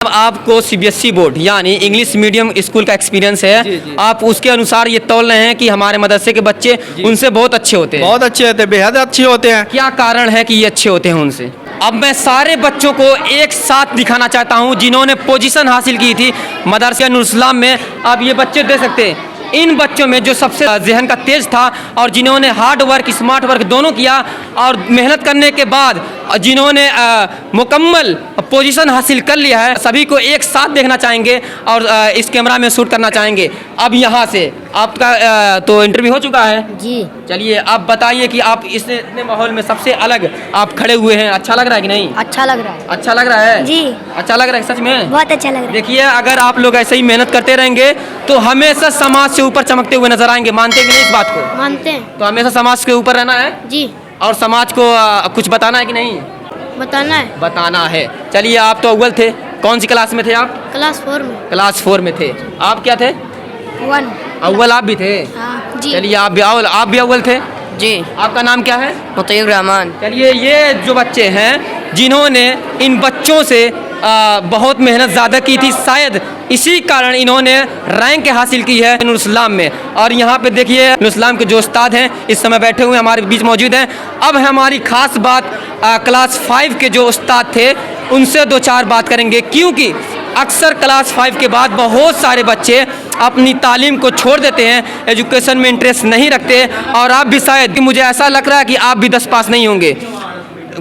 अब आपको CBSE board यानी इंग्लिश मीडियम स्कूल का एक्सपीरियंस है। जी। आप उसके अनुसार ये तौल रहे हैं कि हमारे मदरसे के बच्चे उनसे बहुत अच्छे होते हैं। बहुत अच्छे होते हैं, बेहद अच्छे होते हैं। क्या कारण है कि ये अच्छे होते हैं उनसे? अब मैं सारे बच्चों को एक साथ दिखाना चाहता हूं जिन्होंने पोजीशन हासिल की थी मदरसे नूर इस्लाम में। अब ये बच्चे देख सकते हैं, इन बच्चों में जो सबसे जहन का तेज था और जिन्होंने हार्ड वर्क स्मार्ट वर्क दोनों किया और मेहनत करने के बाद जिन्होंने मुकम्मल पोजीशन हासिल कर लिया है, सभी को एक साथ देखना चाहेंगे और इस कैमरा में शूट करना चाहेंगे। अब यहाँ से आपका तो इंटरव्यू हो चुका है जी। चलिए आप बताइए कि आप इतने माहौल में सबसे अलग आप खड़े हुए हैं, अच्छा लग रहा है कि नहीं? अच्छा लग रहा है। अच्छा लग रहा है जी। अच्छा लग रहा है सच में? बहुत अच्छा लग रहा है। देखिए, अगर आप लोग ऐसे ही मेहनत करते रहेंगे तो हमेशा समाज से ऊपर चमकते हुए नजर आएंगे। मानते हैं कि नहीं इस बात को? मानते हैं। तो हमेशा समाज के ऊपर रहना है जी। और समाज को कुछ बताना है कि नहीं? बताना है। बताना है। चलिए, आप तो अव्वल थे। कौन सी क्लास में थे आप? क्लास 4 में। क्लास 4 में थे। आप क्या थे? 1। अव्वल आप भी थे? हाँ जी। चलिए, आप भी अव्वल थे। जी। आपका नाम क्या है? मुतय्यब रहमान। चलिए, ये जो बच्चे हैं जिन्होंने इन बच्चों से बहुत मेहनत ज़्यादा की थी, शायद इसी कारण इन्होंने रैंक हासिल की है नूर इस्लाम में। और यहाँ पे देखिए, नूर इस्लाम के जो उस्ताद हैं इस समय बैठे हुए हमारे बीच मौजूद हैं। अब हमारी ख़ास बात क्लास 5 के जो उस्ताद थे उनसे दो चार बात करेंगे, क्योंकि अक्सर क्लास 5 के बाद बहुत सारे बच्चे अपनी तालीम को छोड़ देते हैं, एजुकेशन में इंटरेस्ट नहीं रखते। और आप भी शायद, मुझे ऐसा लग रहा है कि आप भी 10 पास नहीं होंगे,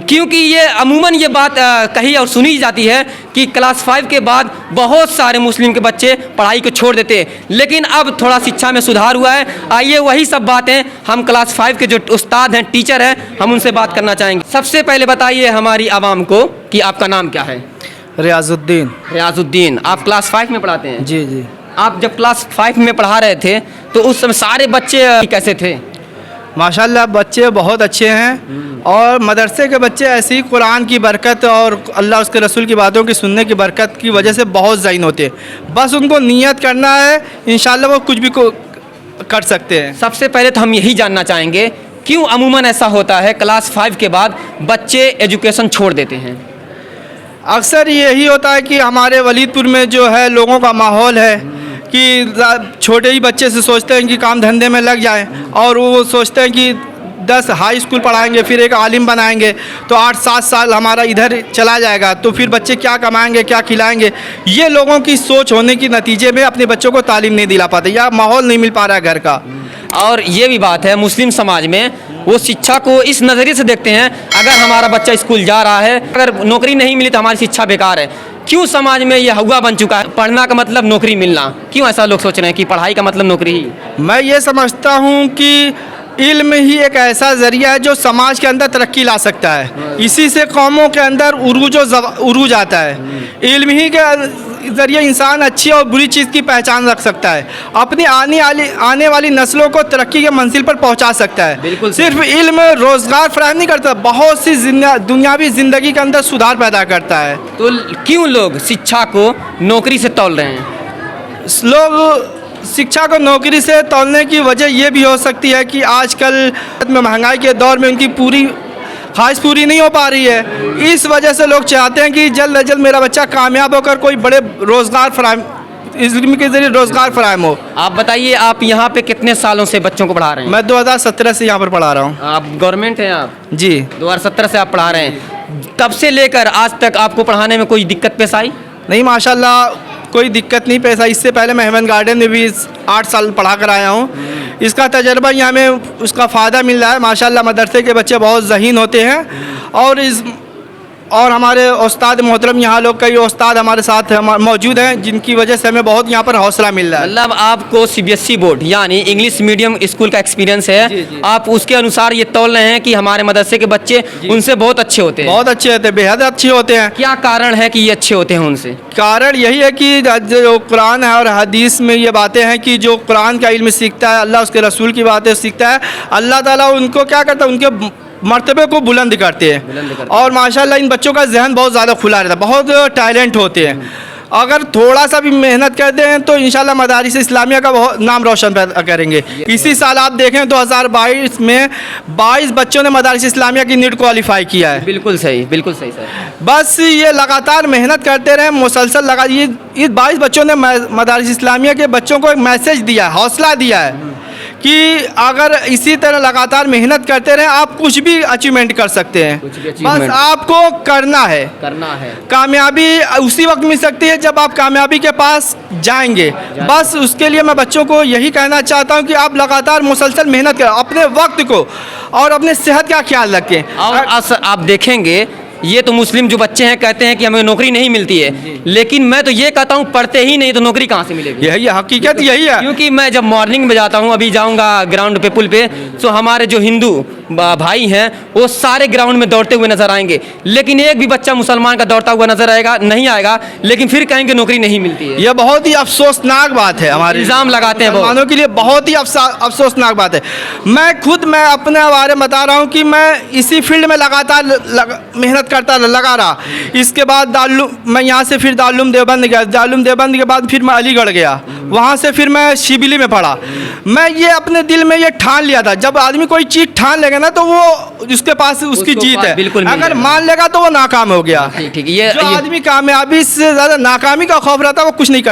क्योंकि ये अमूमन ये बात कही और सुनी जाती है कि क्लास 5 के बाद बहुत सारे मुस्लिम के बच्चे पढ़ाई को छोड़ देते हैं। लेकिन अब थोड़ा शिक्षा में सुधार हुआ है। आइए वही सब बातें हम क्लास 5 के जो उस्ताद हैं, टीचर हैं, हम उनसे बात करना चाहेंगे। सबसे पहले बताइए हमारी आवाम को कि आपका नाम क्या है? रियाजुद्दीन। रियाजुद्दीन। आप क्लास 5 में पढ़ाते हैं? जी जी। आप जब क्लास 5 में पढ़ा रहे थे तो उस समय सारे बच्चे कैसे थे? माशाल्लाह बच्चे बहुत अच्छे हैं और मदरसे के बच्चे ऐसे ही कुरान की बरकत और अल्लाह उसके रसूल की बातों की सुनने की बरकत की वजह से बहुत ज़हीन होते हैं। बस उनको नियत करना है, इंशाल्लाह वो कुछ भी कर सकते हैं। सबसे पहले तो हम यही जानना चाहेंगे, क्यों अमूमन ऐसा होता है क्लास 5 के बाद बच्चे एजुकेशन छोड़ देते हैं? अक्सर यही होता है कि हमारे वलीदपुर में जो है लोगों का माहौल है कि छोटे ही बच्चे से सोचते हैं कि काम धंधे में लग जाएं और वो सोचते हैं कि 10 हाई स्कूल पढ़ाएंगे फिर एक आलिम बनाएंगे तो 8-7 साल हमारा इधर चला जाएगा, तो फिर बच्चे क्या कमाएंगे, क्या खिलाएंगे। ये लोगों की सोच होने के नतीजे में अपने बच्चों को तालीम नहीं दिला पाते या माहौल नहीं मिल पा रहा है घर का। और ये भी बात है, मुस्लिम समाज में वो शिक्षा को इस नज़रिए से देखते हैं, अगर हमारा बच्चा स्कूल जा रहा है, अगर नौकरी नहीं मिली तो हमारी शिक्षा बेकार है। क्यों समाज में ये हवा बन चुका है, पढ़ना का मतलब नौकरी मिलना? क्यों ऐसा लोग सोच रहे हैं कि पढ़ाई का मतलब नौकरी ही? मैं ये समझता हूँ कि इल्म ही एक ऐसा ज़रिया है जो समाज के अंदर तरक्की ला सकता है। इसी से कौमों के अंदर उरूज आता है। इल्म ही के ज़रिए इंसान अच्छी और बुरी चीज़ की पहचान रख सकता है, अपनी आने वाली नस्लों को तरक्की के मंजिल पर पहुंचा सकता है। बिल्कुल। सिर्फ इल्म रोज़गार फराहम नहीं करता, बहुत सी दुनियावी ज़िंदगी के अंदर सुधार पैदा करता है। तो क्यों लोग शिक्षा को नौकरी से तौल रहे हैं? लोग शिक्षा को नौकरी से तौलने की वजह ये भी हो सकती है कि आजकल में महंगाई के दौर में उनकी पूरी ख्वाहिश पूरी नहीं हो पा रही है। इस वजह से लोग चाहते हैं कि जल्द अज जल्द मेरा बच्चा कामयाब होकर कोई बड़े रोज़गार फराहम, इस इल्म के ज़रिए रोज़गार फराहम हो। आप बताइए, आप यहाँ पे कितने सालों से बच्चों को पढ़ा रहे हैं? मैं 2017 से यहाँ पर पढ़ा रहा हूँ। आप गवर्नमेंट हैं आप? जी। 2017 से आप पढ़ा रहे हैं। तब से लेकर आज तक आपको पढ़ाने में कोई दिक्कत पेश आई? नहीं, माशाल्लाह कोई दिक्कत नहीं पेश आई। इससे पहले मैं हेवन गार्डन में भी 8 साल पढ़ा कर आया हूँ। इसका तजर्बा यहाँ में उसका फ़ायदा मिल रहा है। माशाल्लाह मदरसे के बच्चे बहुत ज़हीन होते हैं और हमारे उस्ताद मोहतरम यहाँ लोग कई उस्ताद हमारे साथ मौजूद हैं जिनकी वजह से हमें बहुत यहाँ पर हौसला मिल रहा है। मतलब आपको सीबीएसई बोर्ड यानी इंग्लिश मीडियम स्कूल का एक्सपीरियंस है। जी, जी। आप उसके अनुसार ये तौल रहे हैं कि हमारे मदरसे के बच्चे उनसे बहुत अच्छे होते हैं। बहुत अच्छे होते हैं, बेहद अच्छे होते हैं। क्या कारण है कि ये अच्छे होते हैं उनसे? कारण यही है कि जो कुरान है और हदीस में ये बातें हैं कि जो कुरान का इल्म सीखता है, अल्लाह उसके रसूल की बातें सीखता है, अल्लाह ताला उनको क्या करता है, उनके मर्तबे को बुलंद करते हैं। और माशाल्लाह इन बच्चों का जहन बहुत ज़्यादा खुला रहता है, बहुत टैलेंट होते हैं। अगर थोड़ा सा भी मेहनत करते हैं तो इंशाल्लाह मदारिस इस्लामिया का बहुत नाम रोशन करेंगे। इसी साल आप देखें 2022 में 22 बच्चों ने मदारिस इस्लामिया की नीट क्वालिफाई किया है। बिल्कुल सही सर। बस ये लगातार मेहनत करते रहे, मुसलसल लगा ये 22 बच्चों ने मदारिस इस्लामिया के बच्चों को एक मैसेज दिया है, हौसला दिया है कि अगर इसी तरह लगातार मेहनत करते रहे आप कुछ भी अचीवमेंट कर सकते हैं। बस आपको करना है। कामयाबी उसी वक्त मिल सकती है जब आप कामयाबी के पास जाएंगे। बस उसके लिए मैं बच्चों को यही कहना चाहता हूं कि आप लगातार मुसलसल मेहनत करें, अपने वक्त को और अपने सेहत का ख्याल रखें। और आप देखेंगे ये तो मुस्लिम जो बच्चे हैं कहते हैं कि हमें नौकरी नहीं मिलती है, लेकिन मैं तो ये कहता हूँ पढ़ते ही नहीं तो नौकरी कहाँ से मिलेगी? यही हकीकत यही है। क्योंकि मैं जब मॉर्निंग में जाता हूँ, अभी जाऊँगा ग्राउंड पे पुल पे, तो हमारे जो हिंदू भाई हैं वो सारे ग्राउंड में दौड़ते हुए नजर आएंगे, लेकिन एक भी बच्चा मुसलमान का दौड़ता हुआ नजर आएगा नहीं आएगा, लेकिन फिर कहेंगे नौकरी नहीं मिलती है। यह बहुत ही अफसोसनाक बात है, हमारे इल्ज़ाम लगाते हैं मुसलमानों के लिए बहुत ही अफसोसनाक बात है। मैं अपने बारे में बता रहा हूँ कि मैं इसी फील्ड में लगातार मेहनत करता लगा रहा। इसके बाद मैं यहाँ से फिर दारुल देवबंद गया, दारुल देवबंद के बाद फिर मैं अलीगढ़ गया, वहाँ से फिर मैं शिबिली में पढ़ा। मैं ये अपने दिल में ये ठान लिया था, जब आदमी कोई चीज़ ठान लेगा ना तो वो उसके पास उसकी जीत है। बिल्कुल अगर मान लेगा तो वो नाकाम हो गया। ठीक जो आदमी कामयाबी से ज़्यादा नाकामी का खौफ रहता है वो कुछ नहीं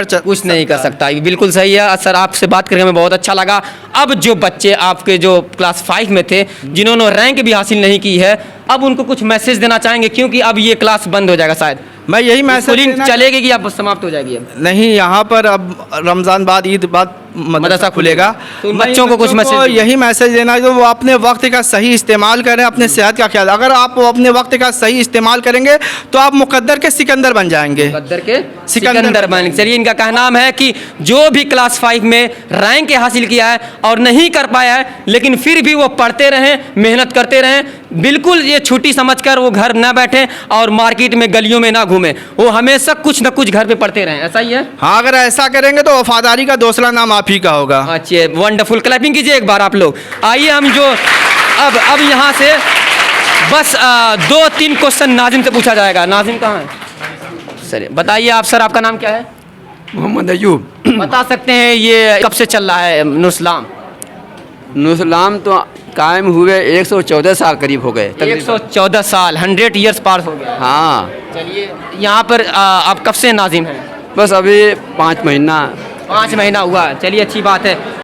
कर सकता। बिल्कुल सही है सर, आपसे बात करके हमें बहुत अच्छा लगा। अब जो बच्चे आपके जो क्लास 5 में थे जिन्होंने रैंक भी हासिल नहीं की है, अब उनको कुछ मैसेज देना चाहेंगे, क्योंकि अब ये क्लास बंद हो जाएगा शायद। मैं यही मैसेज चलेगी कि अब समाप्त हो जाएगी? अब नहीं, यहाँ पर अब रमज़ान बाद ईद बाद मदरसा खुलेगा, तो बच्चों को कुछ मैसेज यही मैसेज देना है, तो वो अपने वक्त का सही इस्तेमाल करें, अपने सेहत का ख्याल। अगर आप अपने वक्त का सही इस्तेमाल करेंगे तो आप मुकद्दर के सिकंदर बन जाएंगे। मुकद्दर के सिकंदर बन। चलिए, इनका कहना है कि जो भी क्लास 5 में रैंक हासिल किया है और नहीं कर पाया है, लेकिन फिर भी वो पढ़ते रहें, मेहनत करते रहें, बिल्कुल ये छुट्टी समझकर वो घर ना बैठें और मार्केट में गलियों में ना घूमें, वो हमेशा कुछ ना कुछ घर पे पढ़ते रहें। ऐसा ही है? हाँ, अगर ऐसा करेंगे तो वफादारी का दूसरा नाम आप ही का होगा। अच्छे, वंडरफुल। क्लैपिंग कीजिए एक बार आप लोग। आइए हम जो अब यहाँ से बस 2-3 क्वेश्चन नाजिम से पूछा जाएगा। नाजिम कहाँ है? सर बताइए आप, सर आपका नाम क्या है? मोहम्मद अयूब। बता सकते हैं ये कब से चल रहा है नूरइस्लाम? नूरइस्लाम तो कायम हुए 114 साल करीब हो गए। 114 साल, 100 ईयर्स पार हो गया। हाँ। चलिए, यहाँ पर आप कब से नाजिम हैं? बस अभी 5 महीना। 5 महीना हुआ। चलिए, अच्छी बात है।